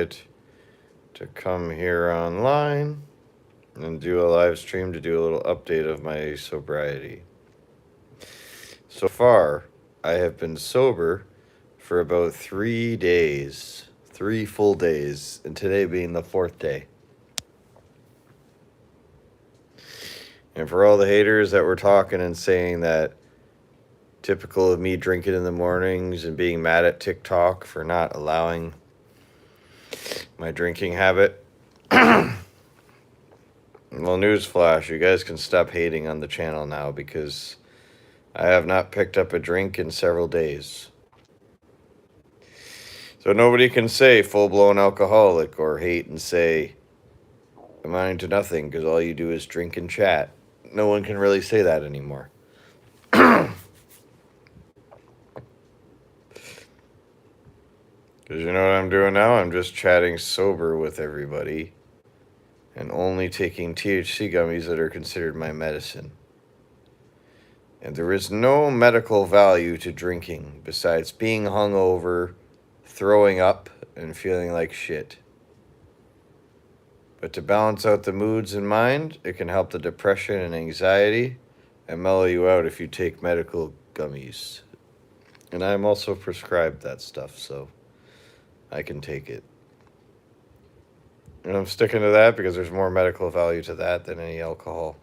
to come here online and do a live stream to do a little update of my sobriety. So far, I have been sober for about 3 days, 3 full days, and today being the fourth day. And for all the haters that were talking and saying that typical of me drinking in the mornings and being mad at TikTok for not allowing my drinking habit, well, newsflash, you guys can stop hating on the channel now because I have not picked up a drink in several days. So nobody can say full-blown alcoholic or hate and say amounting to nothing because all you do is drink and chat. No one can really say that anymore. Because you know what I'm doing now? I'm just chatting sober with everybody and only taking THC gummies that are considered my medicine. And there is no medical value to drinking besides being hungover, throwing up, and feeling like shit. But to balance out the moods in mind, it can help the depression and anxiety and mellow you out if you take medical gummies. And I'm also prescribed that stuff, so I can take it. And I'm sticking to that because there's more medical value to that than any alcohol.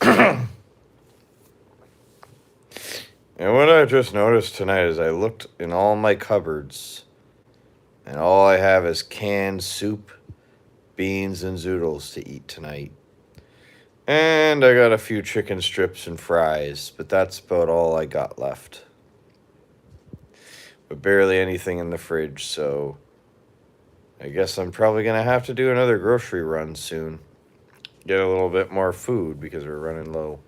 And what I just noticed tonight is I looked in all my cupboards, and all I have is canned soup, beans, and zoodles to eat tonight. And I got a few chicken strips and fries, but that's about all I got left. But barely anything in the fridge, so I guess I'm probably going to have to do another grocery run soon. Get a little bit more food because we're running low.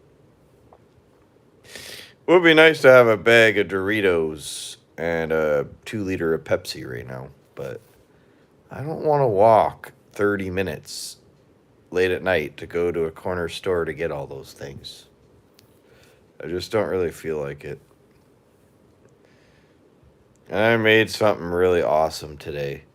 It would be nice to have a bag of Doritos and a 2-liter of Pepsi right now, but I don't want to walk 30 minutes late at night to go to a corner store to get all those things. I just don't really feel like it. And I made something really awesome today.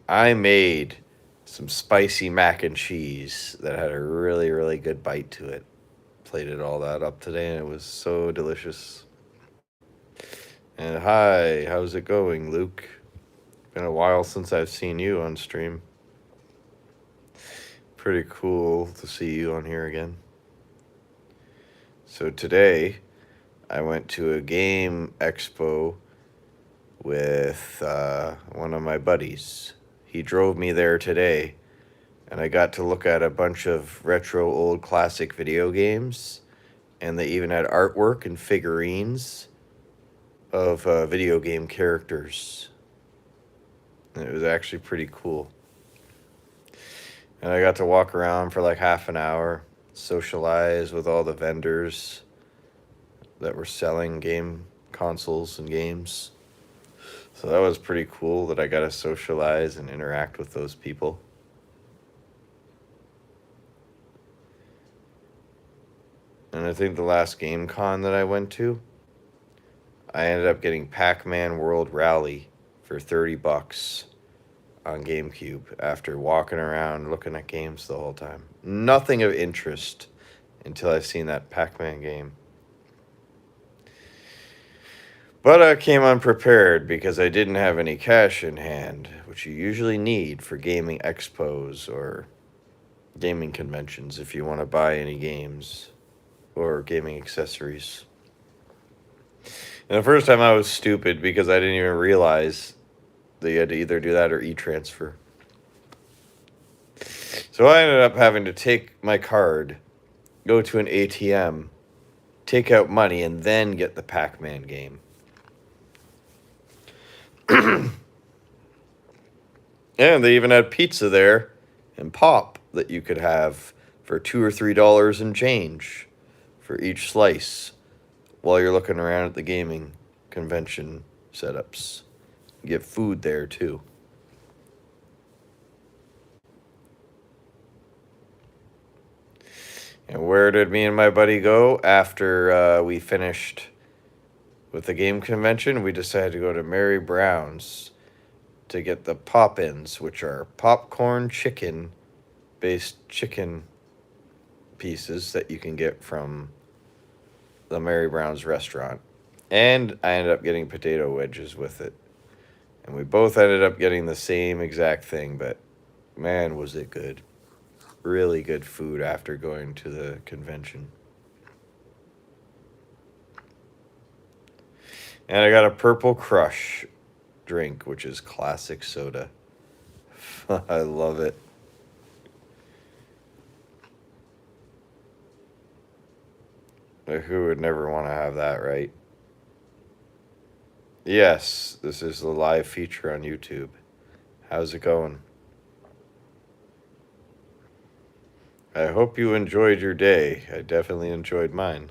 I made some spicy mac and cheese that had a really, really good bite to it. Plated all that up today, and it was so delicious. And hi, how's it going, Luke? Been a while since I've seen you on stream. Pretty cool to see you on here again. So today, I went to a game expo with one of my buddies. He drove me there today, and I got to look at a bunch of retro old classic video games, and they even had artwork and figurines of video game characters. And it was actually pretty cool. And I got to walk around for like half an hour, socialize with all the vendors that were selling game consoles and games. So that was pretty cool that I got to socialize and interact with those people. And I think the last game con that I went to, I ended up getting Pac-Man World Rally for $30 on GameCube after walking around looking at games the whole time. Nothing of interest until I seen that Pac-Man game. But I came unprepared because I didn't have any cash in hand, which you usually need for gaming expos or gaming conventions if you want to buy any games or gaming accessories. And the first time I was stupid because I didn't even realize that you had to either do that or e-transfer. So I ended up having to take my card, go to an ATM, take out money, and then get the Pac-Man game. And they even had pizza there and pop that you could have for $2 or $3 and change for each slice while you're looking around at the gaming convention setups. You get food there too. And where did me and my buddy go after we finished with the game convention? We decided to go to Mary Brown's to get the pop-ins, which are popcorn chicken based chicken pieces that you can get from the Mary Brown's restaurant. And I ended up getting potato wedges with it. And we both ended up getting the same exact thing, but man, was it good. Really good food after going to the convention. And I got a Purple Crush drink, which is classic soda. I love it. Who would never want to have that, right? Yes, this is the live feature on YouTube. How's it going? I hope you enjoyed your day. I definitely enjoyed mine.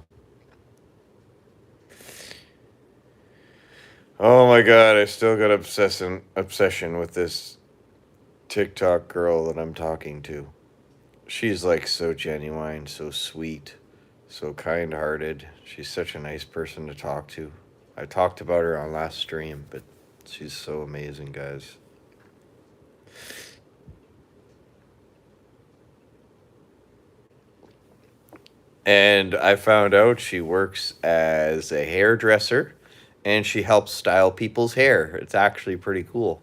Oh my god, I still got obsession with this TikTok girl that I'm talking to. She's like so genuine, so sweet, so kind-hearted. She's such a nice person to talk to. I talked about her on last stream, but she's so amazing, guys. And I found out she works as a hairdresser and she helps style people's hair. It's actually pretty cool.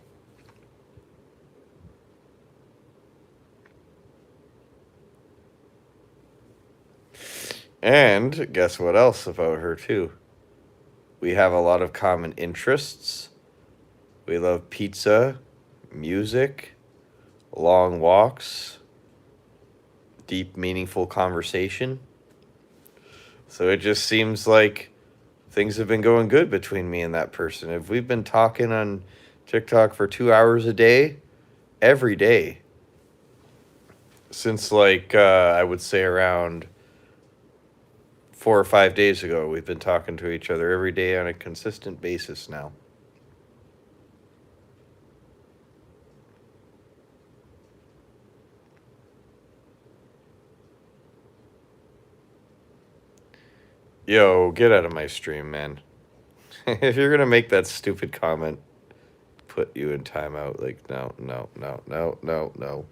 And guess what else about her, too? We have a lot of common interests. We love pizza, music, long walks, deep, meaningful conversation. So it just seems like things have been going good between me and that person. If we've been talking on TikTok for 2 hours a day, every day, since like I would say around 4 or 5 days ago, we've been talking to each other every day on a consistent basis now. Yo, get out of my stream, man. If you're gonna make that stupid comment, put you in timeout. Like, no, no, no, no, no, no.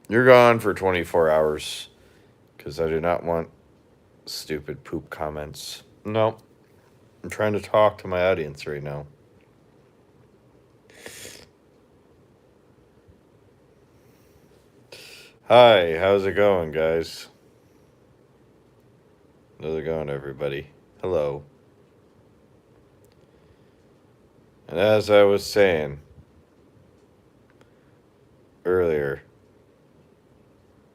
You're gone for 24 hours because I do not want stupid poop comments. No, I'm trying to talk to my audience right now. Hi, how's it going, guys? How's it going, everybody? Hello. And as I was saying earlier,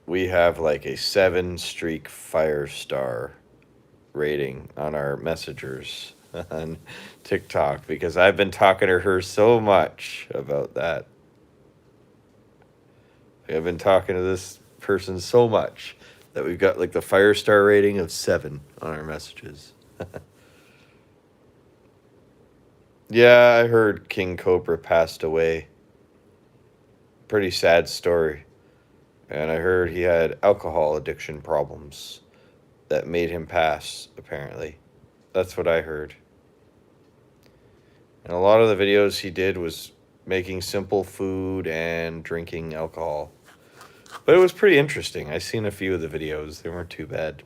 we have like a 7-streak fire star rating on our messengers on TikTok because I've been talking to her so much about that. I've been talking to this person so much that we've got like the fire star rating of 7 on our messages. Yeah, I heard King Cobra passed away. Pretty sad story. And I heard he had alcohol addiction problems that made him pass, apparently. That's what I heard. And a lot of the videos he did was making simple food and drinking alcohol. But it was pretty interesting. I seen a few of the videos. They weren't too bad.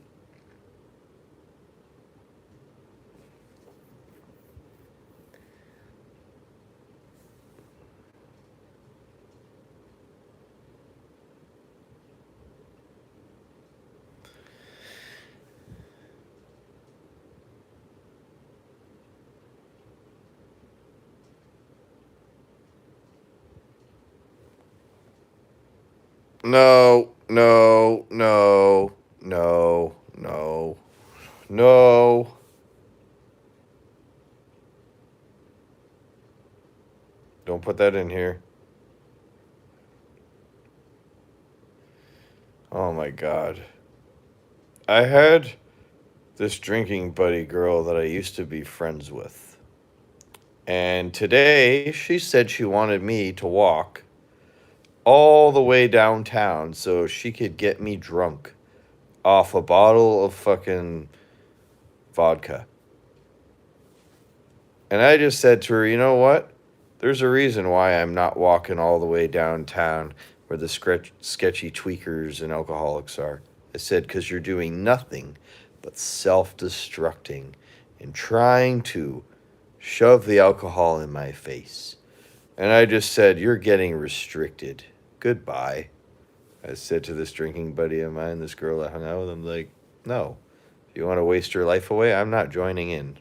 No, no, no, no, no, no. Don't put that in here. Oh my god. I had this drinking buddy girl that I used to be friends with. And today she said she wanted me to walk all the way downtown so she could get me drunk off a bottle of fucking vodka. And I just said to her, you know what? There's a reason why I'm not walking all the way downtown where the sketchy tweakers and alcoholics are. I said, because you're doing nothing but self destructing and trying to shove the alcohol in my face. And I just said, you're getting restricted. Goodbye. I said to this drinking buddy of mine, this girl I hung out with, I'm like, no. If you want to waste your life away, I'm not joining in.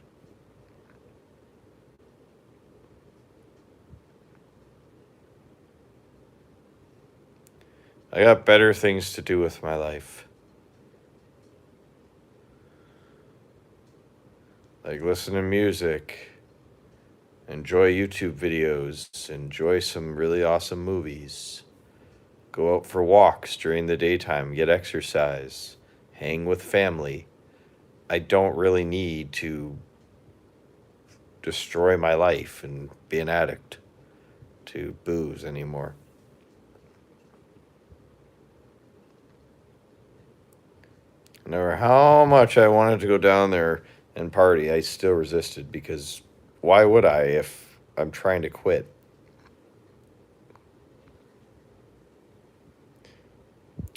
I got better things to do with my life. Like listen to music, enjoy YouTube videos, enjoy some really awesome movies, go out for walks during the daytime, get exercise, hang with family. I don't really need to destroy my life and be an addict to booze anymore. No matter how much I wanted to go down there and party, I still resisted because why would I if I'm trying to quit?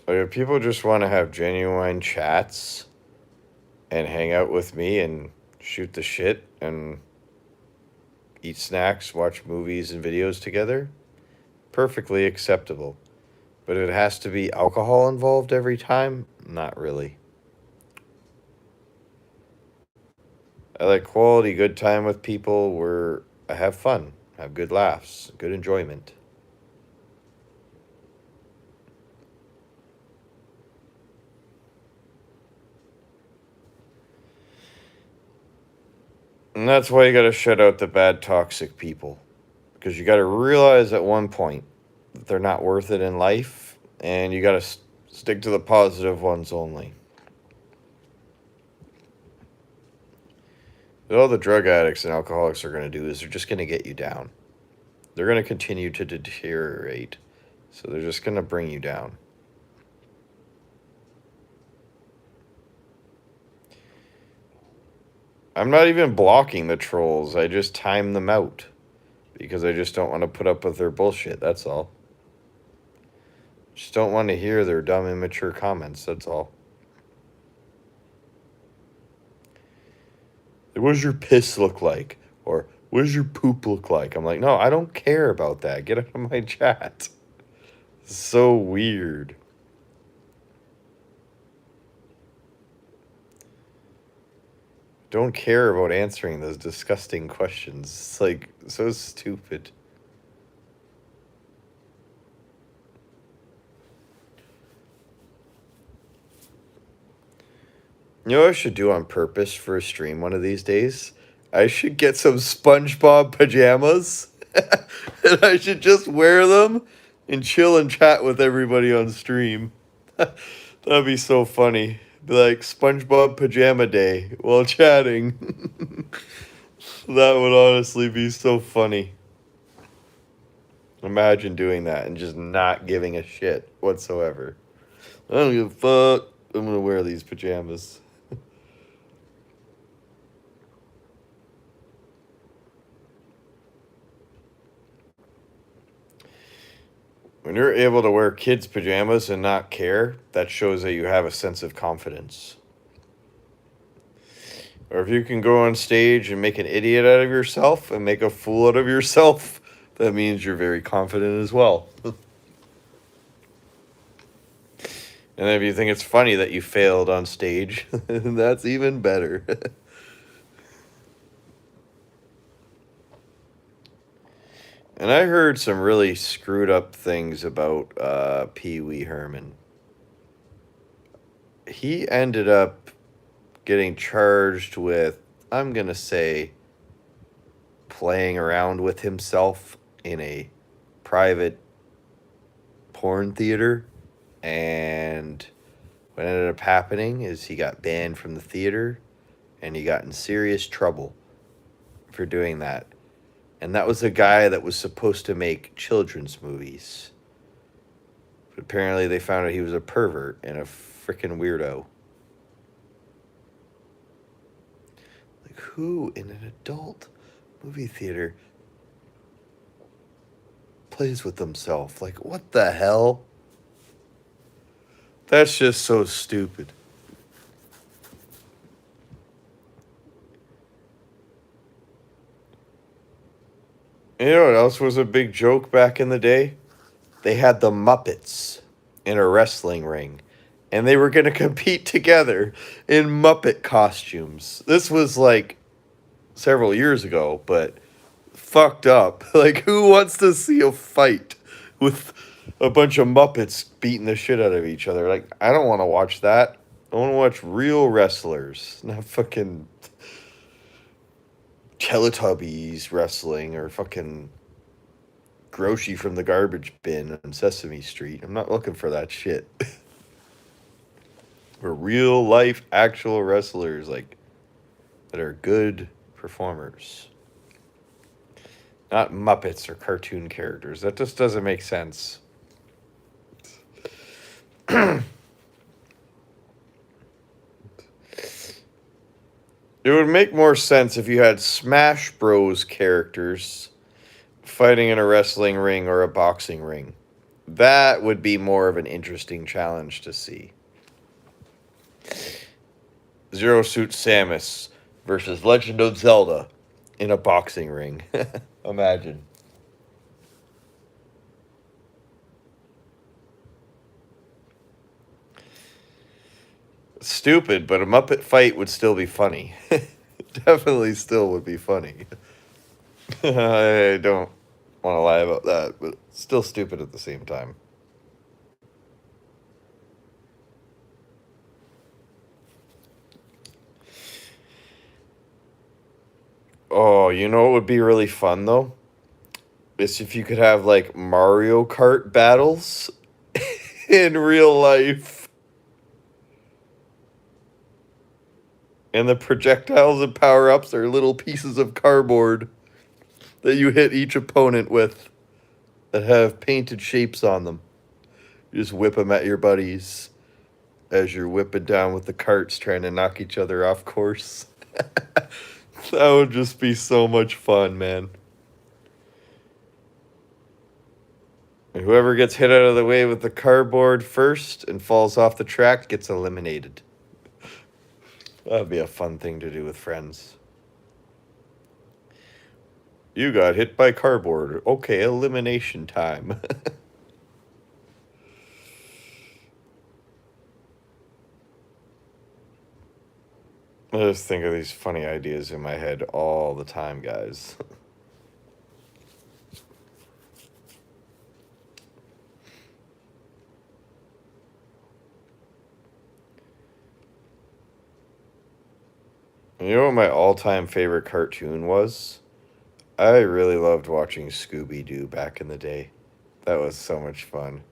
Like if people just want to have genuine chats and hang out with me and shoot the shit and eat snacks, watch movies and videos together, perfectly acceptable. But if it has to be alcohol involved every time, not really. I like quality good time with people where I have fun, have good laughs, good enjoyment. And that's why you gotta shut out the bad, toxic people. Because you gotta realize at one point that they're not worth it in life, and you gotta stick to the positive ones only. All the drug addicts and alcoholics are gonna do is they're just gonna get you down. They're gonna continue to deteriorate. So they're just gonna bring you down. I'm not even blocking the trolls. I just time them out because I just don't want to put up with their bullshit. That's all. Just don't want to hear their dumb, immature comments. That's all. What does your piss look like? Or what does your poop look like? I'm like, no, I don't care about that. Get out of my chat. It's so weird. Don't care about answering those disgusting questions. It's like so stupid. You know what I should do on purpose for a stream one of these days? I should get some SpongeBob pajamas and I should just wear them and chill and chat with everybody on stream. That'd be so funny. Be like SpongeBob pajama day while chatting. That would honestly be so funny. Imagine doing that and just not giving a shit whatsoever. I don't give a fuck. I'm gonna wear these pajamas. When you're able to wear kids' pajamas and not care, that shows that you have a sense of confidence. Or if you can go on stage and make an idiot out of yourself and make a fool out of yourself, that means you're very confident as well. And if you think it's funny that you failed on stage, that's even better. And I heard some really screwed up things about Pee Wee Herman. He ended up getting charged with, I'm going to say, playing around with himself in a private porn theater. And what ended up happening is he got banned from the theater and he got in serious trouble for doing that. And that was a guy that was supposed to make children's movies. Apparently, they found out he was a pervert and a freaking weirdo. Like, who in an adult movie theater plays with themselves? Like, what the hell? That's just so stupid. You know what else was a big joke back in the day? They had the Muppets in a wrestling ring, and they were going to compete together in Muppet costumes. This was like several years ago, but fucked up. Like, who wants to see a fight with a bunch of Muppets beating the shit out of each other? Like, I don't want to watch that. I want to watch real wrestlers, not fucking Teletubbies wrestling or fucking Groshi from the garbage bin on Sesame Street. I'm not looking for that shit. We're real life, actual wrestlers, like, that are good performers. Not Muppets or cartoon characters. That just doesn't make sense. It would make more sense if you had Smash Bros. Characters fighting in a wrestling ring or a boxing ring. That would be more of an interesting challenge to see. Zero Suit Samus versus Legend of Zelda in a boxing ring. Imagine. Stupid, but a Muppet fight would still be funny. Definitely still would be funny. I don't want to lie about that, but still stupid at the same time. Oh, you know what would be really fun though? Is if you could have like Mario Kart battles in real life. And the projectiles and power ups are little pieces of cardboard that you hit each opponent with that have painted shapes on them. You just whip them at your buddies as you're whipping down with the carts trying to knock each other off course. That would just be so much fun, man. And whoever gets hit out of the way with the cardboard first and falls off the track gets eliminated. That'd be a fun thing to do with friends. You got hit by cardboard. Okay, elimination time. I just think of these funny ideas in my head all the time, guys. You know what my all-time favorite cartoon was? I really loved watching Scooby-Doo back in the day. That was so much fun.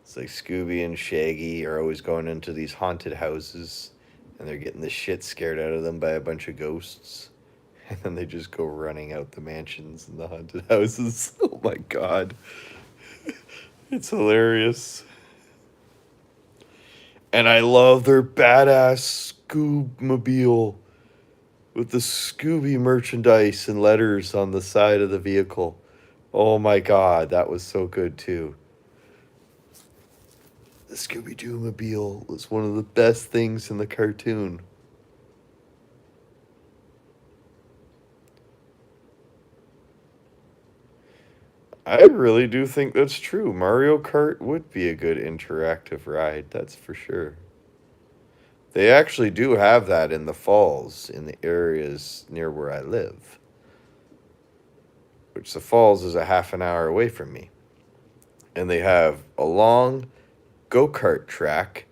It's like Scooby and Shaggy are always going into these haunted houses and they're getting the shit scared out of them by a bunch of ghosts. And then they just go running out the mansions and the haunted houses. Oh my god. It's hilarious. And I love their badass Scoob-mobile with the Scooby merchandise and letters on the side of the vehicle. Oh my god, that was so good too. The Scooby-Doo mobile was one of the best things in the cartoon. I really do think that's true. Mario Kart would be a good interactive ride, that's for sure. They actually do have that in the falls in the areas near where I live, which the falls is a half an hour away from me. And they have a long go-kart track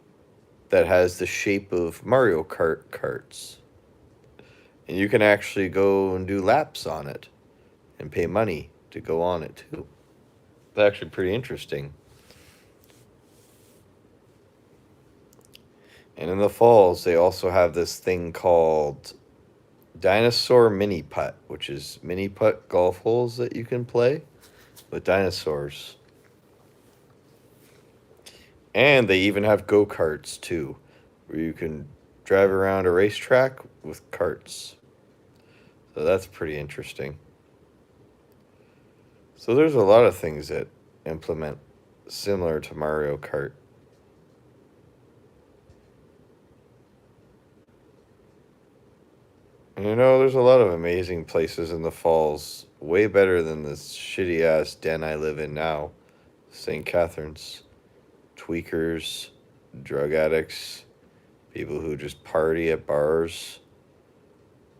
that has the shape of Mario Kart carts. And you can actually go and do laps on it and pay money to go on it too. It's actually pretty interesting. And in the falls, they also have this thing called Dinosaur Mini Putt, which is mini putt golf holes that you can play with dinosaurs. And they even have go-karts too, where you can drive around a racetrack with carts. So that's pretty interesting. So there's a lot of things that implement similar to Mario Kart. And there's a lot of amazing places in the falls, way better than this shitty ass den I live in now. St. Catharines. Tweakers, drug addicts, people who just party at bars.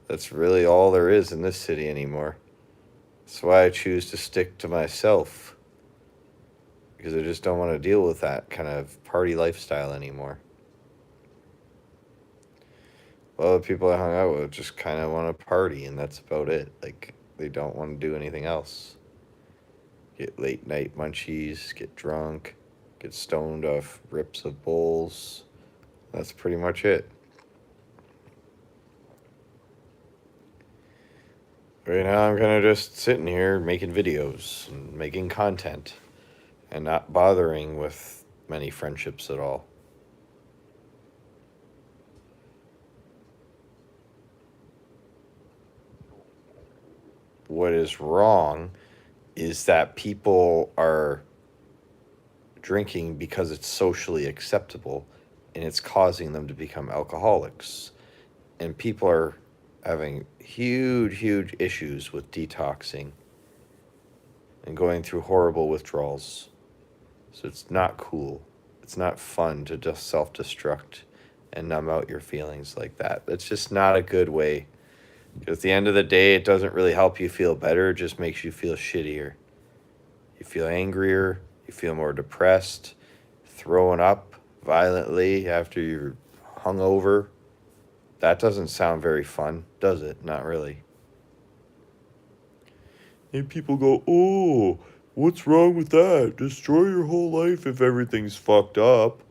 That's really all there is in this city anymore. That's why I choose to stick to myself. Because I just don't want to deal with that kind of party lifestyle anymore. A lot of people I hung out with just kind of want to party, and that's about it. Like, they don't want to do anything else. Get late night munchies, get drunk, get stoned off rips of bowls. That's pretty much it. Right now, I'm kind of just sitting here making videos and making content and not bothering with many friendships at all. What is wrong is that people are drinking because it's socially acceptable and it's causing them to become alcoholics. And people are having huge issues with detoxing and going through horrible withdrawals. So it's not cool. It's not fun to just self-destruct and numb out your feelings like that. That's just not a good way. Because at the end of the day, it doesn't really help you feel better. It just makes you feel shittier. You feel angrier. You feel more depressed. Throwing up violently after you're hungover. That doesn't sound very fun, does it? Not really. And people go, oh, what's wrong with that? Destroy your whole life if everything's fucked up.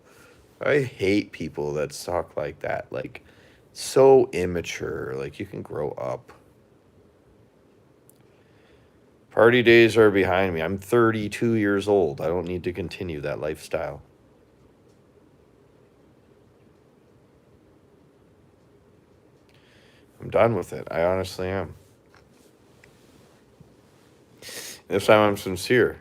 I hate people that talk like that. Like, so immature. Like, you can grow up. Party days are behind me. I'm 32 years old. I don't need to continue that lifestyle. I'm done with it. I honestly am. This time I'm sincere.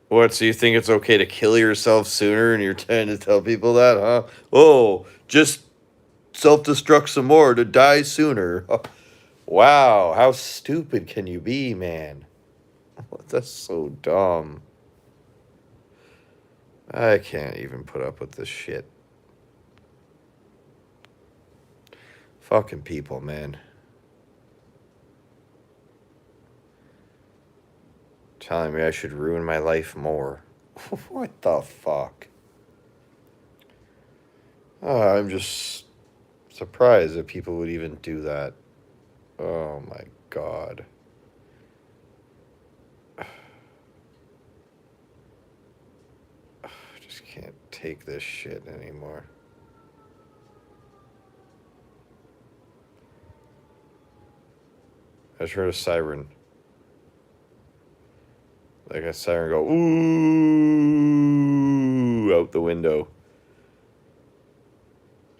What, so you think it's okay to kill yourself sooner and you're trying to tell people that, huh? Oh, just self-destruct some more to die sooner. Wow, how stupid can you be, man? That's so dumb. I can't even put up with this shit. Fucking people, man. Telling me I should ruin my life more. What the fuck? I'm just surprised that people would even do that. Oh my god. I just can't take this shit anymore. I just heard a siren. Like a siren go, ooh, out the window.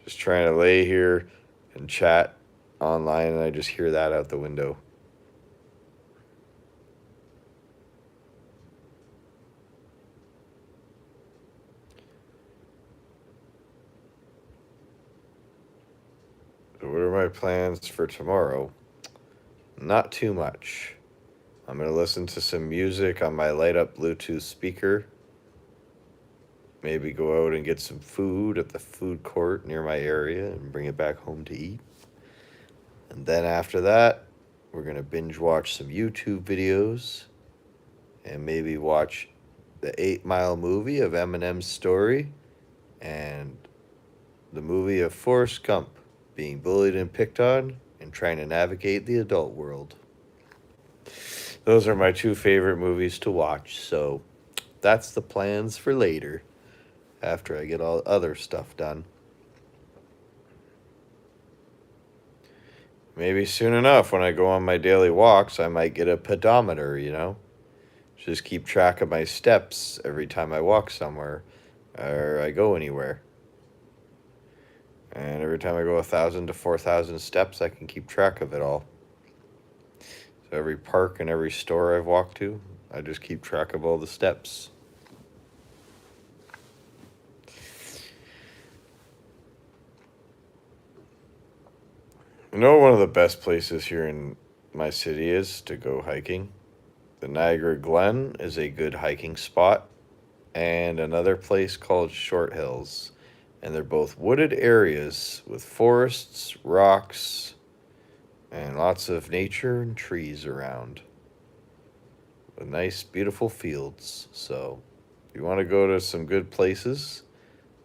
Just trying to lay here and chat online, and I just hear that out the window. So what are my plans for tomorrow? Not too much. I'm going to listen to some music on my light up Bluetooth speaker. Maybe go out and get some food at the food court near my area and bring it back home to eat. And then after that, we're going to binge watch some YouTube videos and maybe watch the 8 Mile movie of Eminem's story and the movie of Forrest Gump being bullied and picked on and trying to navigate the adult world. Those are my two favorite movies to watch, so that's the plans for later after I get all other stuff done. Maybe soon enough when I go on my daily walks, I might get a pedometer, Just keep track of my steps every time I walk somewhere or I go anywhere. And every time I go 1,000 to 4,000 steps, I can keep track of it all. So every park and every store I've walked to, I just keep track of all the steps. You know, one of the best places here in my city is to go hiking. The Niagara Glen is a good hiking spot, and another place called Short Hills. And they're both wooded areas with forests, rocks, and lots of nature and trees around. With nice, beautiful fields. So, if you want to go to some good places,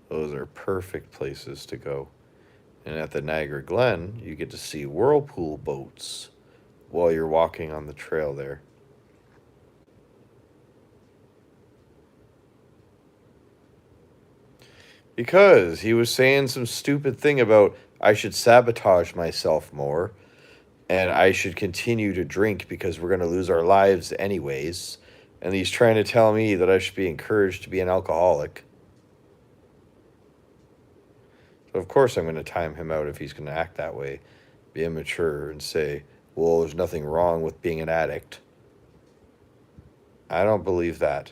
those are perfect places to go. And at the Niagara Glen, you get to see whirlpool boats while you're walking on the trail there. Because he was saying some stupid thing about I should sabotage myself more and I should continue to drink because we're going to lose our lives anyways. And he's trying to tell me that I should be encouraged to be an alcoholic. So, of course, I'm going to time him out if he's going to act that way, be immature, and say, well, there's nothing wrong with being an addict. I don't believe that.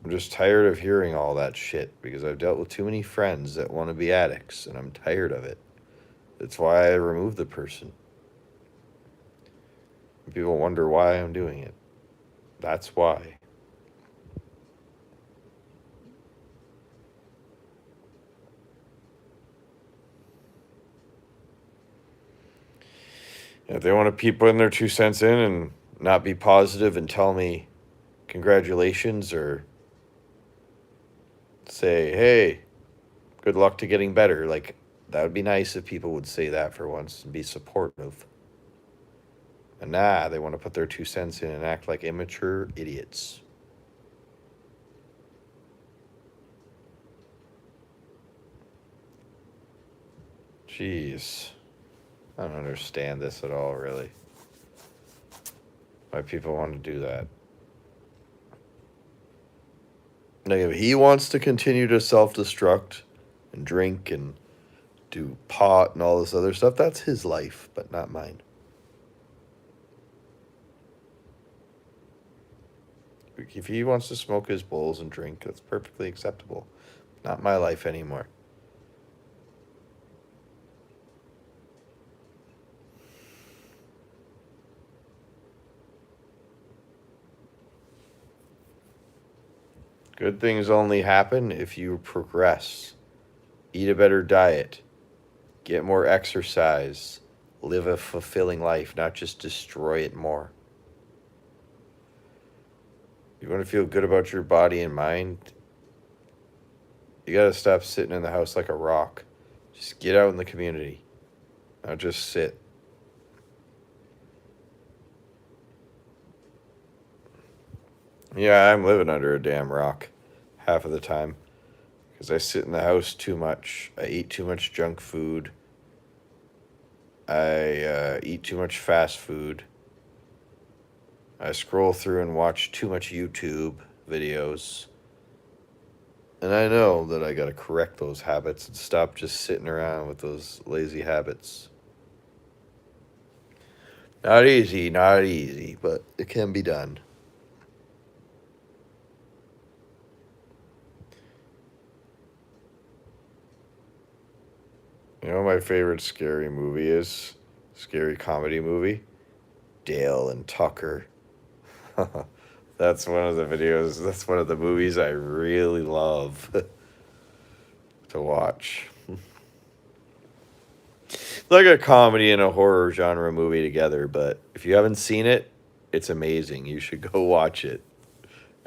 I'm just tired of hearing all that shit because I've dealt with too many friends that want to be addicts, and I'm tired of it. That's why I removed the person. People wonder why I'm doing it. That's why. If they want to keep putting their 2 cents in and not be positive and tell me congratulations or say, hey, good luck to getting better, like, that would be nice if people would say that for once and be supportive. And nah, they want to put their 2 cents in and act like immature idiots. Jeez. I don't understand this at all, really. Why people want to do that. Like, if he wants to continue to self-destruct and drink and do pot and all this other stuff, that's his life, but not mine. If he wants to smoke his bowls and drink, that's perfectly acceptable. Not my life anymore. Good things only happen if you progress. Eat a better diet. Get more exercise. Live a fulfilling life, not just destroy it more. You want to feel good about your body and mind? You got to stop sitting in the house like a rock. Just get out in the community. Not just sit. Yeah, I'm living under a damn rock half of the time because I sit in the house too much. I eat too much junk food. I eat too much fast food. I scroll through and watch too much YouTube videos. And I know that I got to correct those habits and stop just sitting around with those lazy habits. Not easy, but it can be done. You know what my favorite scary movie is? Scary comedy movie? Dale and Tucker. That's one of the videos, that's one of the movies I really love to watch. Like a comedy and a horror genre movie together, but if you haven't seen it, it's amazing. You should go watch it.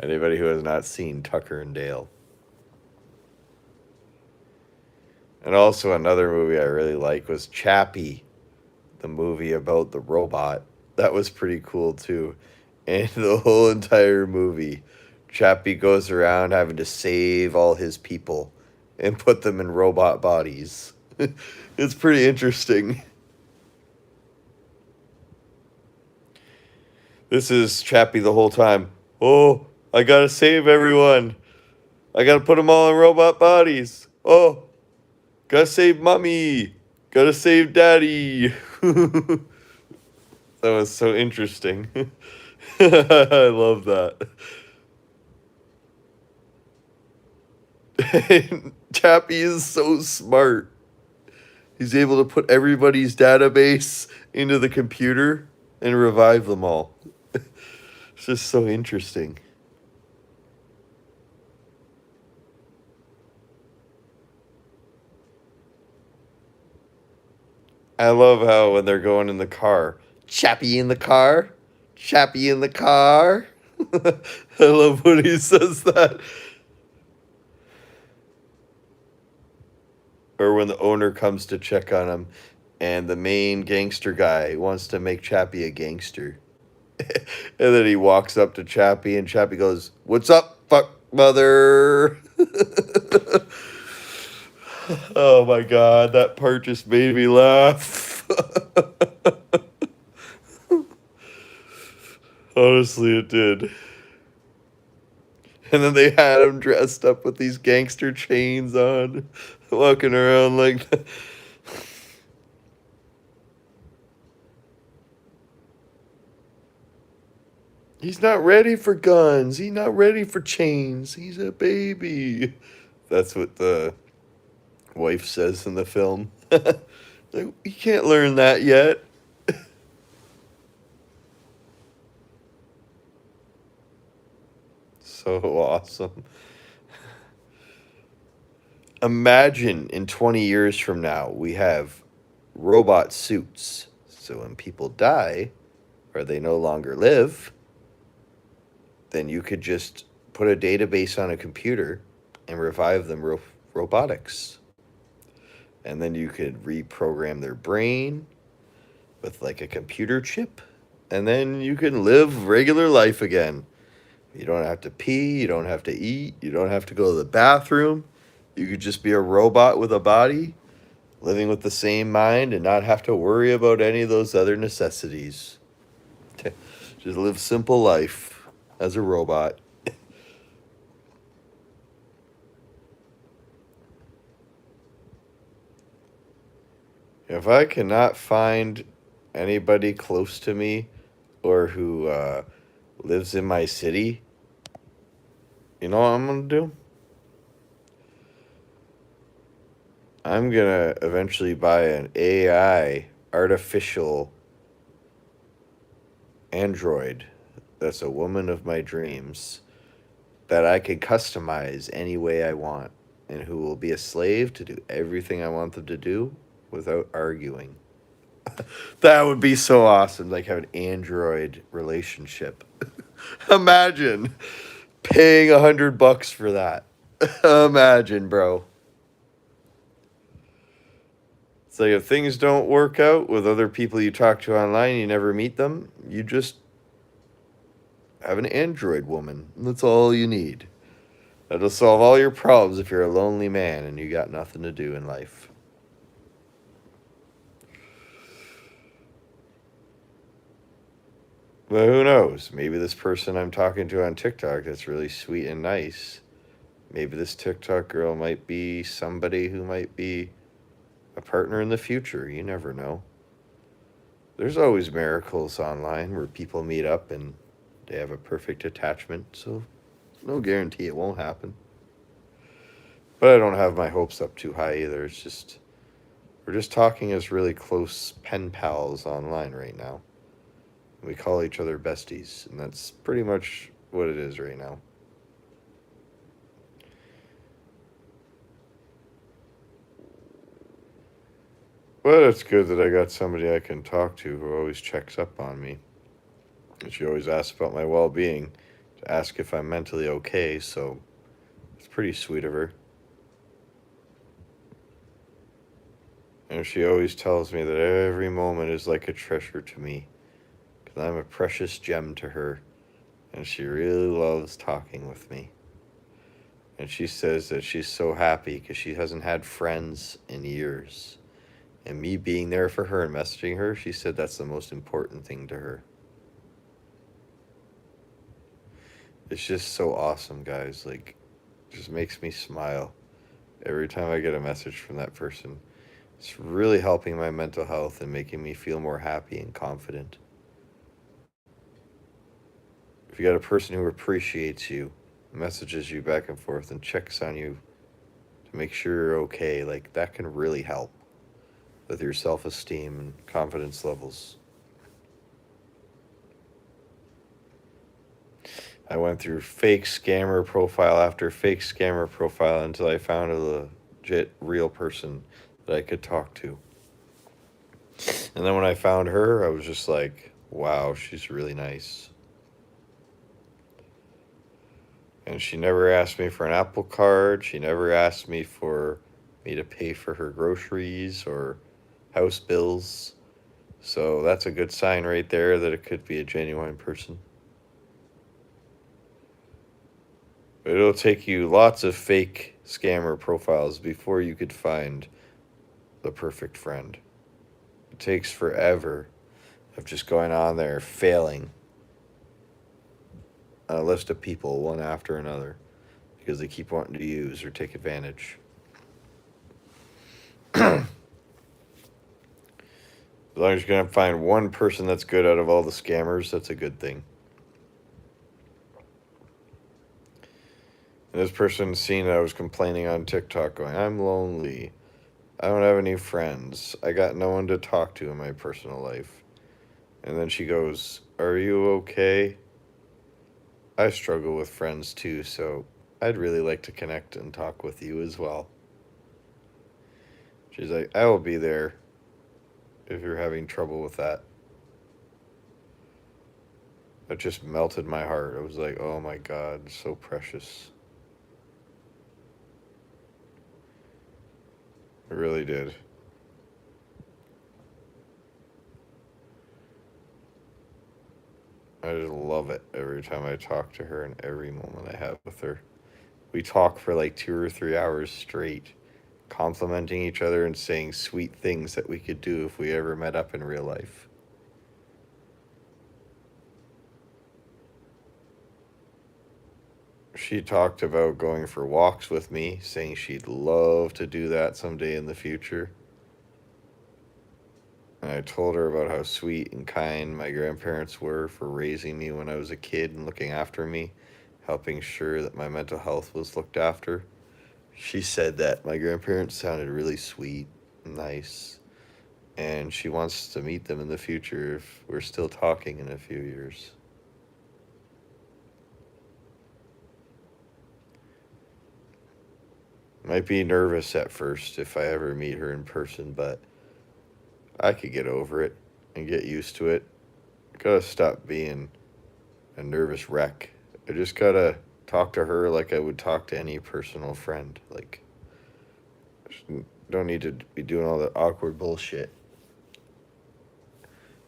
Anybody who has not seen Tucker and Dale. And also another movie I really like was Chappie, the movie about the robot. That was pretty cool too. And the whole entire movie, Chappie goes around having to save all his people and put them in robot bodies. It's pretty interesting. This is Chappie the whole time. Oh, I gotta save everyone. I gotta put them all in robot bodies. Oh, gotta save mommy. Gotta save daddy. That was so interesting. I love that. Chappie is so smart. He's able to put everybody's database into the computer and revive them all. It's just so interesting. I love how when they're going in the car, Chappie in the car, Chappie in the car. I love when he says that. Or when the owner comes to check on him and the main gangster guy wants to make Chappie a gangster. And then he walks up to Chappie and Chappie goes, "What's up, fuck mother?" Oh my god, that part just made me laugh. Honestly, it did. And then they had him dressed up with these gangster chains on, walking around like that. He's not ready for guns. He's not ready for chains. He's a baby. That's what the wife says in the film. Like, you can't learn that yet. So awesome. Imagine in 20 years from now, we have robot suits. So when people die or they no longer live, then you could just put a database on a computer and revive them robotics. And then you could reprogram their brain with like a computer chip. And then you can live regular life again. You don't have to pee, you don't have to eat, you don't have to go to the bathroom. You could just be a robot with a body, living with the same mind and not have to worry about any of those other necessities. Just live simple life as a robot. If I cannot find anybody close to me or who lives in my city, you know what I'm going to do? I'm going to eventually buy an AI, artificial android that's a woman of my dreams that I could customize any way I want and who will be a slave to do everything I want them to do without arguing. That would be so awesome, like have an android relationship. Imagine paying $100 for that. Imagine, bro. It's like if things don't work out with other people you talk to online, you never meet them, you just have an android woman. That's all you need. That'll solve all your problems if you're a lonely man and you got nothing to do in life. But who knows? Maybe this person I'm talking to on TikTok that's really sweet and nice, maybe this TikTok girl might be somebody who might be a partner in the future. You never know. There's always miracles online where people meet up and they have a perfect attachment, so no guarantee it won't happen. But I don't have my hopes up too high either. It's just, we're just talking as really close pen pals online right now. We call each other besties, and that's pretty much what it is right now. But it's good that I got somebody I can talk to who always checks up on me. And she always asks about my well being to ask if I'm mentally okay, so it's pretty sweet of her. And she always tells me that every moment is like a treasure to me, because I'm a precious gem to her, and she really loves talking with me. And she says that she's so happy because she hasn't had friends in years. And me being there for her and messaging her, she said that's the most important thing to her. It's just so awesome, guys. Like, just makes me smile every time I get a message from that person. It's really helping my mental health and making me feel more happy and confident. If you got a person who appreciates you, messages you back and forth, and checks on you to make sure you're okay, like that can really help with your self esteem and confidence levels. I went through fake scammer profile after fake scammer profile until I found a legit real person that I could talk to. And then when I found her, I was just like, wow, she's really nice. And she never asked me for an Apple Card. She never asked me for me to pay for her groceries or house bills. So that's a good sign right there that it could be a genuine person. But it'll take you lots of fake scammer profiles before you could find the perfect friend. It takes forever of just going on there failing on a list of people one after another because they keep wanting to use or take advantage. As long as you're going to find one person that's good out of all the scammers, that's a good thing. And this person seen I was complaining on TikTok going, I'm lonely. I don't have any friends. I got no one to talk to in my personal life. And then she goes, are you okay? I struggle with friends too, so I'd really like to connect and talk with you as well. She's like, I will be there if you're having trouble with that. That just melted my heart. I was like, oh my God, so precious. It really did. I just love it every time I talk to her and every moment I have with her. We talk for like 2 or 3 hours straight, complimenting each other and saying sweet things that we could do if we ever met up in real life. She talked about going for walks with me, saying she'd love to do that someday in the future. And I told her about how sweet and kind my grandparents were for raising me when I was a kid and looking after me, helping sure that my mental health was looked after. She said that my grandparents sounded really sweet and nice, and she wants to meet them in the future if we're still talking in a few years. Might be nervous at first if I ever meet her in person, but I could get over it and get used to it. I gotta stop being a nervous wreck. I just gotta talk to her like I would talk to any personal friend. Like, don't need to be doing all that awkward bullshit.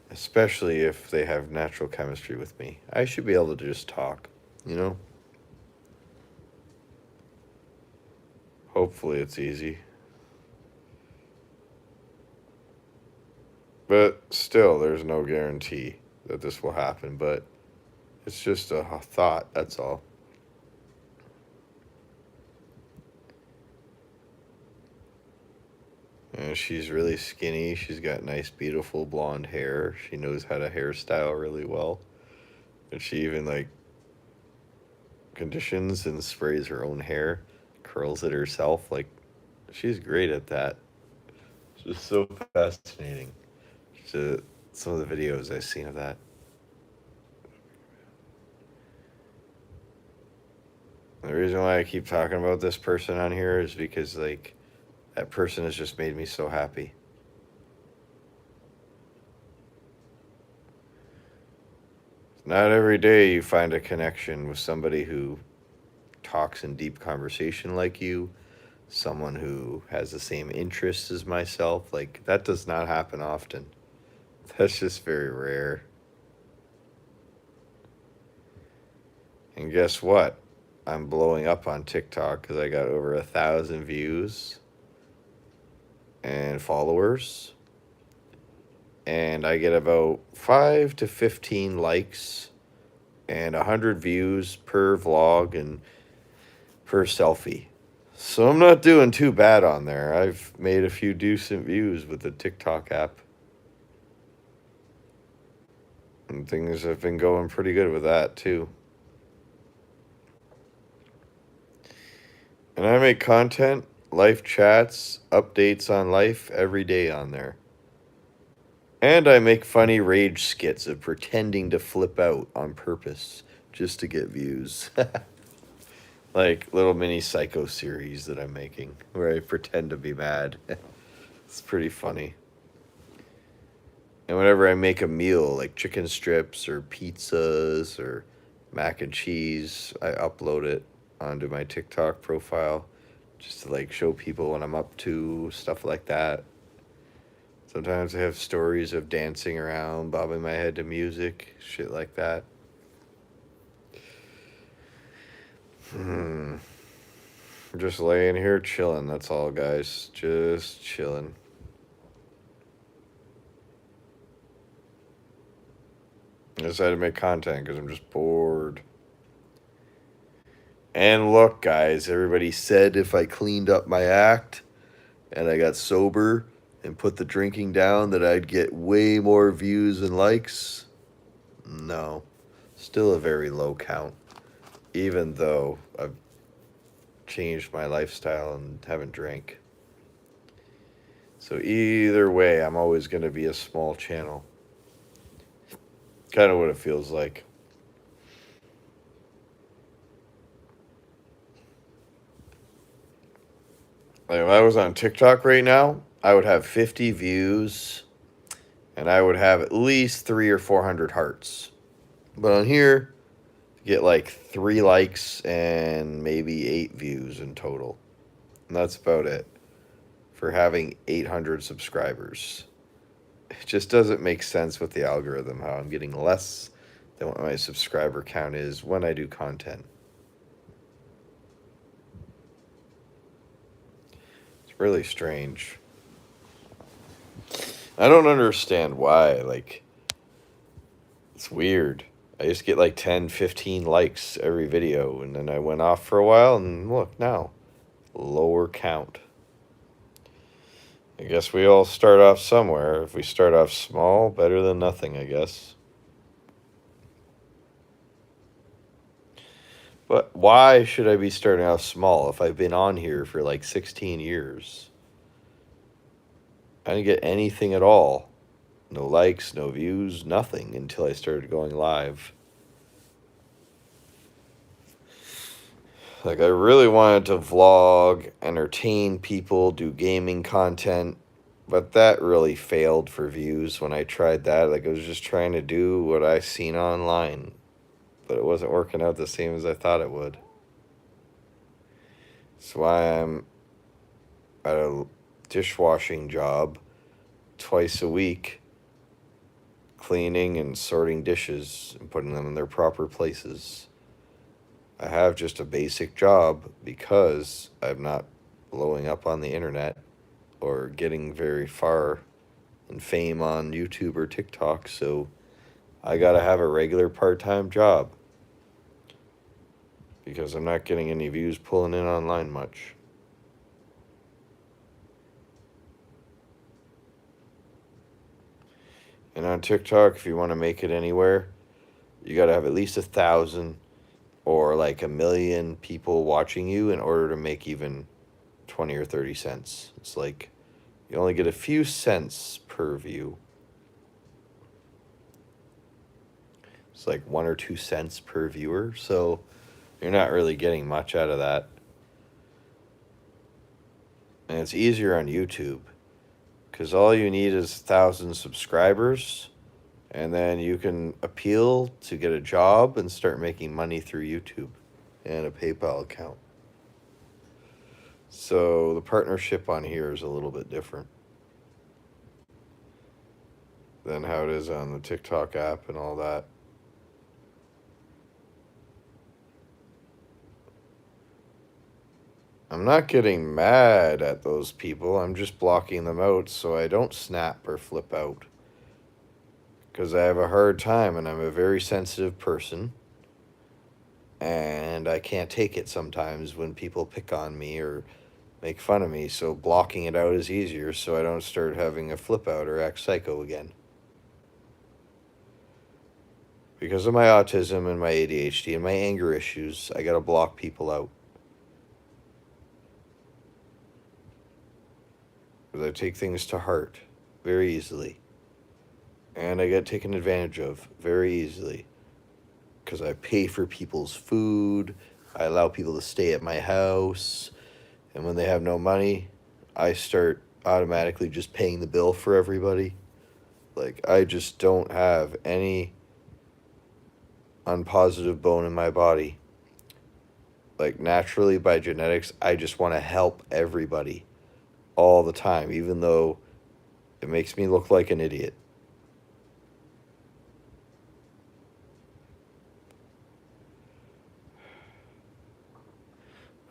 Especially if they have natural chemistry with me. I should be able to just talk, you know? Hopefully it's easy. But still, there's no guarantee that this will happen, but it's just a thought, that's all. And she's really skinny. She's got nice, beautiful blonde hair. She knows how to hairstyle really well. And she even, like, conditions and sprays her own hair, curls it herself. Like, she's great at that. It's just so fascinating. To some of the videos I've seen of that. The reason why I keep talking about this person on here is because, like, that person has just made me so happy. Not every day you find a connection with somebody who talks in deep conversation like you, someone who has the same interests as myself. Like, that does not happen often. That's just very rare. And guess what? I'm blowing up on TikTok because I got over 1,000 views and followers. And I get about 5 to 15 likes and 100 views per vlog and per selfie. So I'm not doing too bad on there. I've made a few decent views with the TikTok app. And things have been going pretty good with that too. And I make content, life chats, updates on life every day on there. And I make funny rage skits of pretending to flip out on purpose just to get views. Like little mini psycho series that I'm making where I pretend to be mad. It's pretty funny. And whenever I make a meal, like chicken strips or pizzas or mac and cheese, I upload it onto my TikTok profile just to like show people what I'm up to, stuff like that. Sometimes I have stories of dancing around, bobbing my head to music, shit like that. I'm just laying here chilling, that's all, guys. Just chilling. I decided to make content because I'm just bored. And look, guys, everybody said if I cleaned up my act and I got sober and put the drinking down that I'd get way more views and likes. No. Still a very low count. Even though I've changed my lifestyle and haven't drank. So either way, I'm always going to be a small channel. Kind of what it feels like. Like if I was on TikTok right now, I would have 50 views and I would have at least 300 or 400 hearts. But on here, get like 3 likes and maybe 8 views in total. And that's about it for having 800 subscribers. It just doesn't make sense with the algorithm how I'm getting less than what my subscriber count is when I do content. It's really strange. I don't understand why. Like, it's weird. I used to get like 10, 15 likes every video, and then I went off for a while, and look now, lower count. I guess we all start off somewhere. If we start off small, better than nothing, I guess. But why should I be starting off small if I've been on here for like 16 years? I didn't get anything at all. No likes, no views, nothing until I started going live. Like, I really wanted to vlog, entertain people, do gaming content, but that really failed for views when I tried that. Like, I was just trying to do what I seen online, but it wasn't working out the same as I thought it would. That's why I'm at a dishwashing job twice a week, cleaning and sorting dishes and putting them in their proper places. I have just a basic job because I'm not blowing up on the internet or getting very far in fame on YouTube or TikTok, so I gotta have a regular part-time job because I'm not getting any views pulling in online much. And on TikTok, if you want to make it anywhere, you gotta have at least 1,000 or like 1,000,000 people watching you in order to make even 20 or 30 cents. It's like you only get a few cents per view. It's like 1 or 2 cents per viewer, so you're not really getting much out of that. And it's easier on YouTube because all you need is 1,000 subscribers, and then you can appeal to get a job and start making money through YouTube and a PayPal account. So the partnership on here is a little bit different than how it is on the TikTok app and all that. I'm not getting mad at those people. I'm just blocking them out so I don't snap or flip out. Because I have a hard time and I'm a very sensitive person. And I can't take it sometimes when people pick on me or make fun of me, so blocking it out is easier so I don't start having a flip out or act psycho again. Because of my autism and my ADHD and my anger issues, I gotta block people out. Because I take things to heart very easily. And I get taken advantage of very easily. Because I pay for people's food, I allow people to stay at my house, and when they have no money, I start automatically just paying the bill for everybody. Like, I just don't have any unpositive bone in my body. Like, naturally, by genetics, I just want to help everybody all the time, even though it makes me look like an idiot.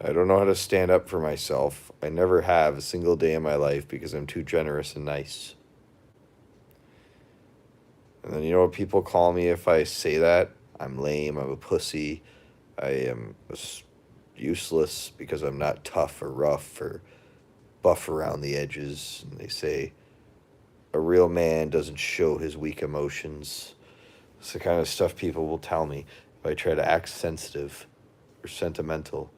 I don't know how to stand up for myself. I never have a single day in my life because I'm too generous and nice. And then you know what people call me if I say that? I'm lame, I'm a pussy, I am useless because I'm not tough or rough or buff around the edges. And they say a real man doesn't show his weak emotions. It's the kind of stuff people will tell me if I try to act sensitive or sentimental.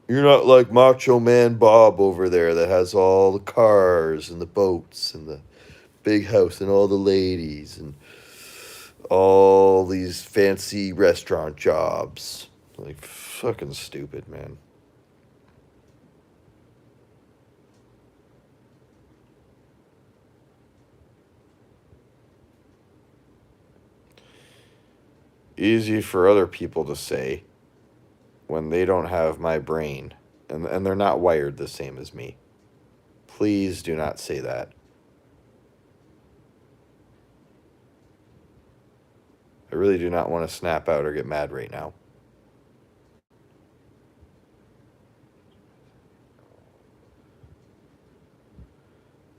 You're not like Macho Man Bob over there that has all the cars and the boats and the big house and all the ladies and all these fancy restaurant jobs. Like, fucking stupid, man. Easy for other people to say when they don't have my brain and they're not wired the same as me. Please do not say that. I really do not want to snap out or get mad right now.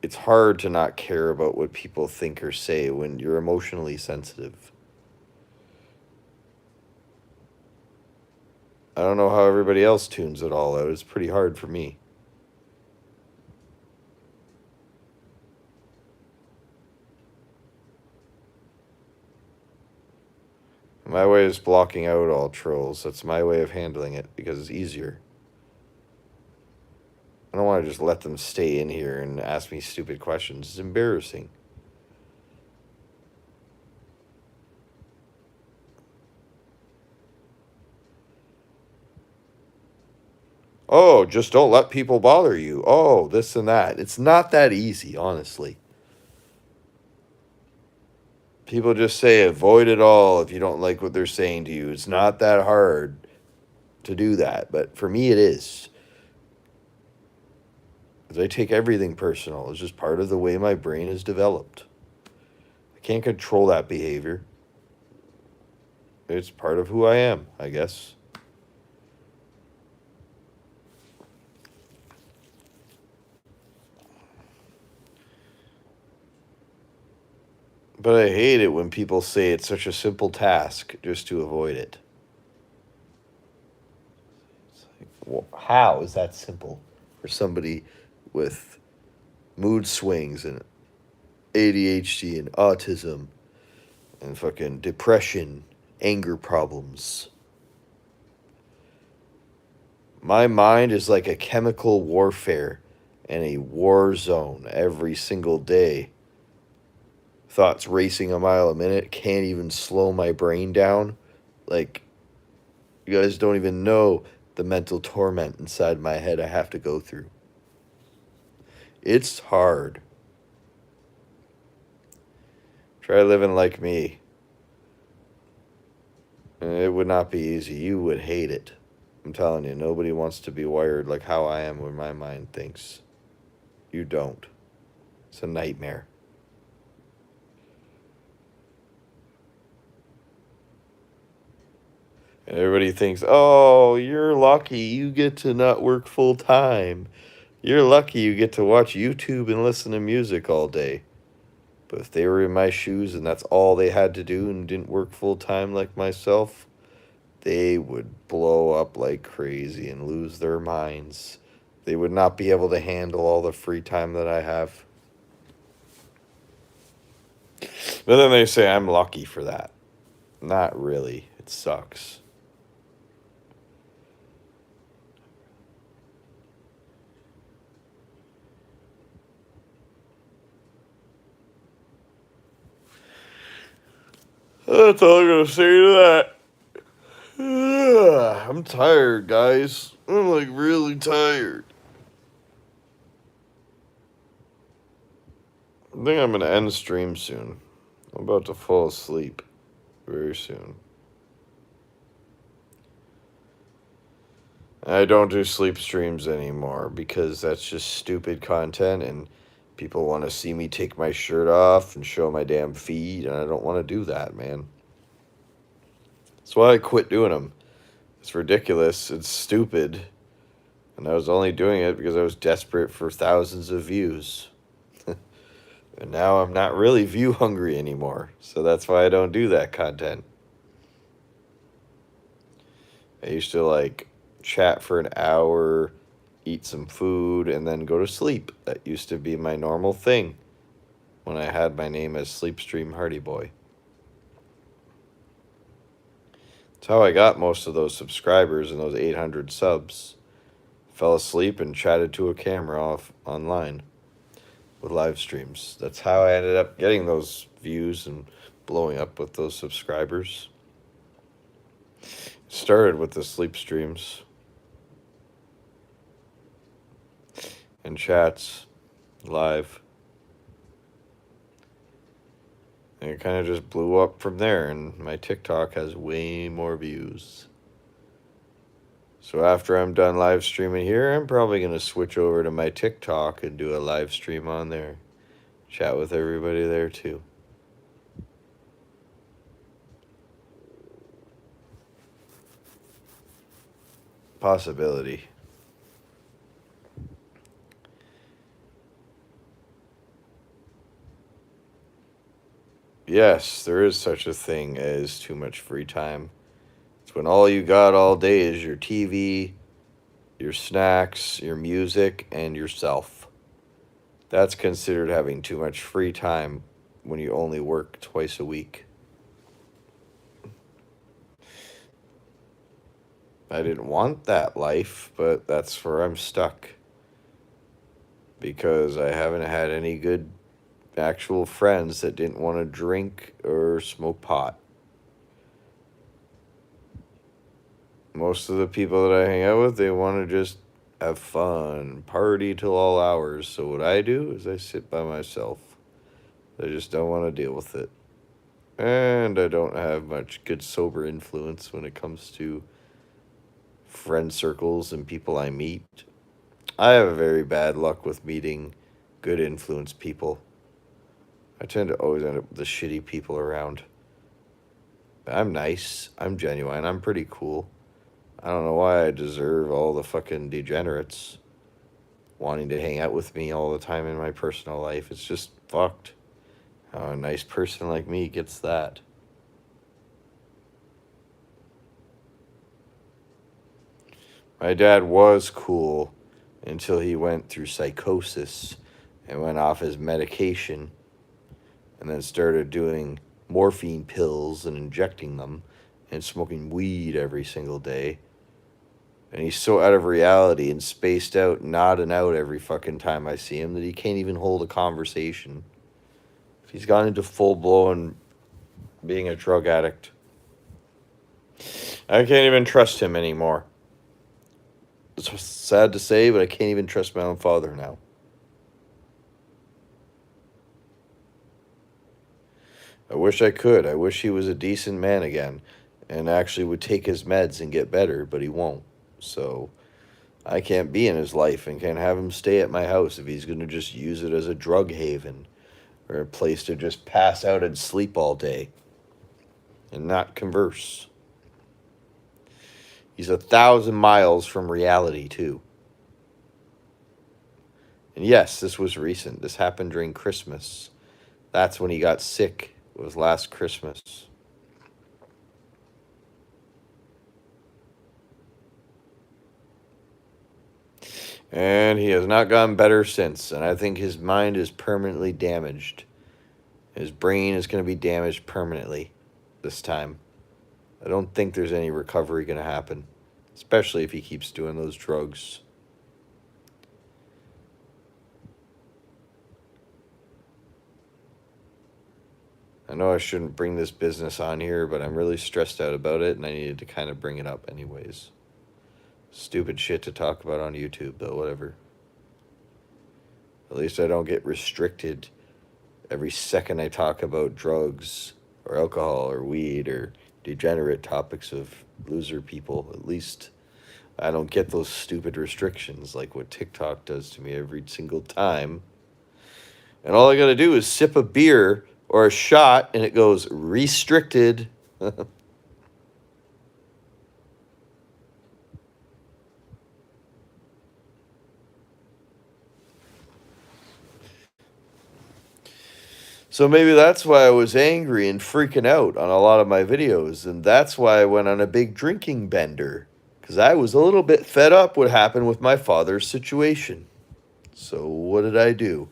It's hard to not care about what people think or say when you're emotionally sensitive. I don't know how everybody else tunes it all out. It's pretty hard for me. My way is blocking out all trolls. That's my way of handling it because it's easier. I don't want to just let them stay in here and ask me stupid questions. It's embarrassing. Oh, just don't let people bother you. Oh, this and that. It's not that easy, honestly. People just say avoid it all if you don't like what they're saying to you. It's not that hard to do that, but for me it is. Because I take everything personal. It's just part of the way my brain is developed. I can't control that behavior. It's part of who I am, I guess. But I hate it when people say it's such a simple task just to avoid it. It's like, well, how is that simple for somebody with mood swings and ADHD and autism and fucking depression, anger problems? My mind is like a chemical warfare and a war zone every single day. Thoughts racing a mile a minute, can't even slow my brain down. Like, you guys don't even know the mental torment inside my head I have to go through. It's hard. Try living like me. It would not be easy. You would hate it. I'm telling you, nobody wants to be wired like how I am when my mind thinks. You don't. It's a nightmare. And everybody thinks, oh, you're lucky you get to not work full time. You're lucky you get to watch YouTube and listen to music all day. But if they were in my shoes and that's all they had to do and didn't work full time like myself, they would blow up like crazy and lose their minds. They would not be able to handle all the free time that I have. But then they say I'm lucky for that. Not really. It sucks. That's all I'm going to say to that. I'm tired, guys. I'm like really tired. I think I'm going to end stream soon. I'm about to fall asleep very soon. I don't do sleep streams anymore because that's just stupid content and people want to see me take my shirt off and show my damn feet, and I don't want to do that, man. That's why I quit doing them. It's ridiculous. It's stupid. And I was only doing it because I was desperate for thousands of views. And now I'm not really view hungry anymore. So that's why I don't do that content. I used to like chat for an hour, eat some food, and then go to sleep. That used to be my normal thing when I had my name as Sleepstream Hardy Boy. That's how I got most of those subscribers and those 800 subs. Fell asleep and chatted to a camera off online with live streams. That's how I ended up getting those views and blowing up with those subscribers. Started with the sleep streams and chats live. And it kind of just blew up from there, and my TikTok has way more views. So after I'm done live streaming here, I'm probably going to switch over to my TikTok and do a live stream on there. Chat with everybody there too. Possibility. Yes, there is such a thing as too much free time. It's when all you got all day is your TV, your snacks, your music, and yourself. That's considered having too much free time when you only work twice a week. I didn't want that life, but that's where I'm stuck. Because I haven't had any good actual friends that didn't want to drink or smoke pot. Most of the people that I hang out with, they want to just have fun, party till all hours. So what I do is I sit by myself. I just don't want to deal with it. And I don't have much good sober influence when it comes to friend circles and people I meet. I have very bad luck with meeting good influence people. I tend to always end up with the shitty people around. I'm nice. I'm genuine. I'm pretty cool. I don't know why I deserve all the fucking degenerates wanting to hang out with me all the time in my personal life. It's just fucked. How a nice person like me gets that. My dad was cool until he went through psychosis and went off his medication and then started doing morphine pills and injecting them and smoking weed every single day. And he's so out of reality and spaced out, nodding out every fucking time I see him that he can't even hold a conversation. He's gone into full-blown being a drug addict. I can't even trust him anymore. It's sad to say, but I can't even trust my own father now. I wish I could. I wish he was a decent man again and actually would take his meds and get better, but he won't. So I can't be in his life and can't have him stay at my house if he's going to just use it as a drug haven or a place to just pass out and sleep all day and not converse. He's 1,000 miles from reality, too. And yes, this was recent. This happened during Christmas. That's when he got sick. It was last Christmas. And he has not gotten better since. And I think his mind is permanently damaged. His brain is going to be damaged permanently this time. I don't think there's any recovery going to happen, especially if he keeps doing those drugs. I know I shouldn't bring this business on here, but I'm really stressed out about it, and I needed to kind of bring it up anyways. Stupid shit to talk about on YouTube, but whatever. At least I don't get restricted every second I talk about drugs or alcohol or weed or degenerate topics of loser people. At least I don't get those stupid restrictions like what TikTok does to me every single time. And all I gotta do is sip a beer or a shot and it goes restricted. So maybe that's why I was angry and freaking out on a lot of my videos. And that's why I went on a big drinking bender. Because I was a little bit fed up what happened with my father's situation. So what did I do?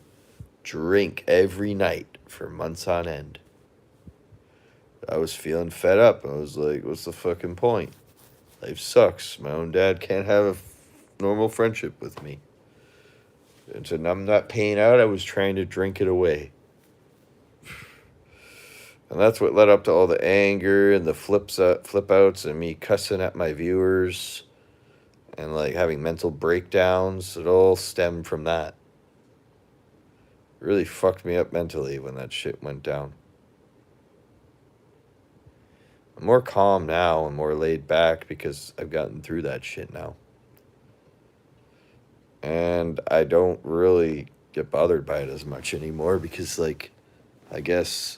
Drink every night for months on end. I was feeling fed up. I was like, what's the fucking point? Life sucks. My own dad can't have a normal friendship with me. And so I'm not paying out. I was trying to drink it away. And that's what led up to all the anger and the flip outs and me cussing at my viewers and like having mental breakdowns. It all stemmed from that. It really fucked me up mentally when that shit went down. I'm more calm now and more laid back because I've gotten through that shit now. And I don't really get bothered by it as much anymore because, like, I guess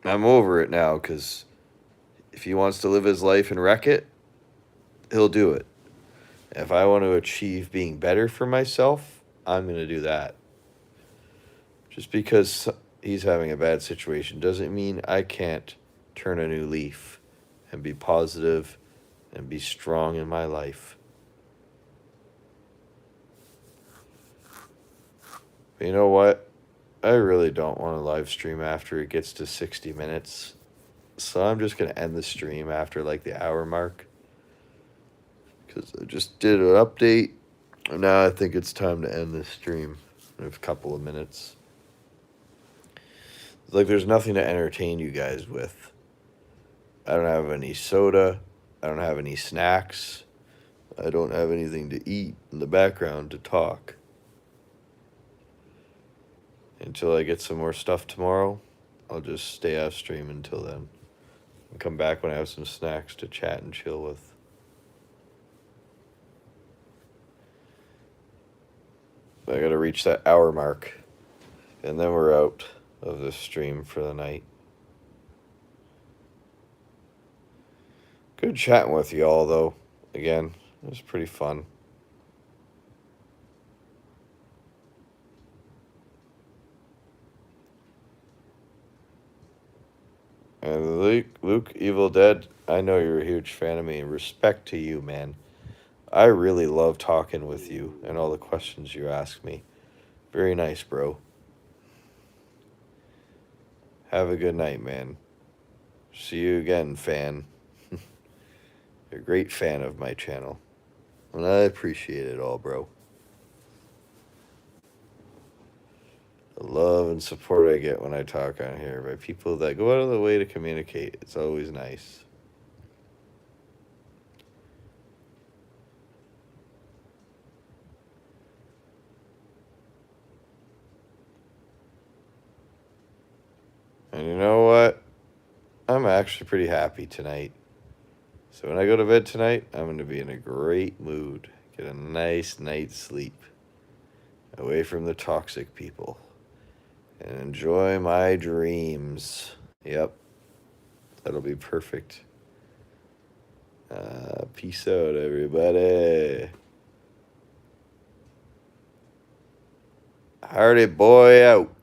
I'm over it now because if he wants to live his life and wreck it, he'll do it. If I want to achieve being better for myself, I'm going to do that. Just because he's having a bad situation doesn't mean I can't turn a new leaf and be positive and be strong in my life. But you know what? I really don't want to live stream after it gets to 60 minutes. So I'm just going to end the stream after like the hour mark. Because I just did an update. And now I think it's time to end this stream in a couple of minutes. It's like there's nothing to entertain you guys with. I don't have any soda. I don't have any snacks. I don't have anything to eat in the background to talk. Until I get some more stuff tomorrow, I'll just stay off stream until then. And come back when I have some snacks to chat and chill with. I gotta reach that hour mark. And then we're out of the stream for the night. Good chatting with you all, though. Again, it was pretty fun. And Luke Evil Dead, I know you're a huge fan of me. Respect to you, man. I really love talking with you and all the questions you ask me. Very nice, bro. Have a good night, man. See you again, fan. You're a great fan of my channel. And I appreciate it all, bro. The love and support I get when I talk on here by people that go out of the way to communicate. It's always nice. And you know what? I'm actually pretty happy tonight. So when I go to bed tonight, I'm going to be in a great mood. Get a nice night's sleep. Away from the toxic people. And enjoy my dreams. Yep. That'll be perfect. Peace out, everybody. Hardy boy out.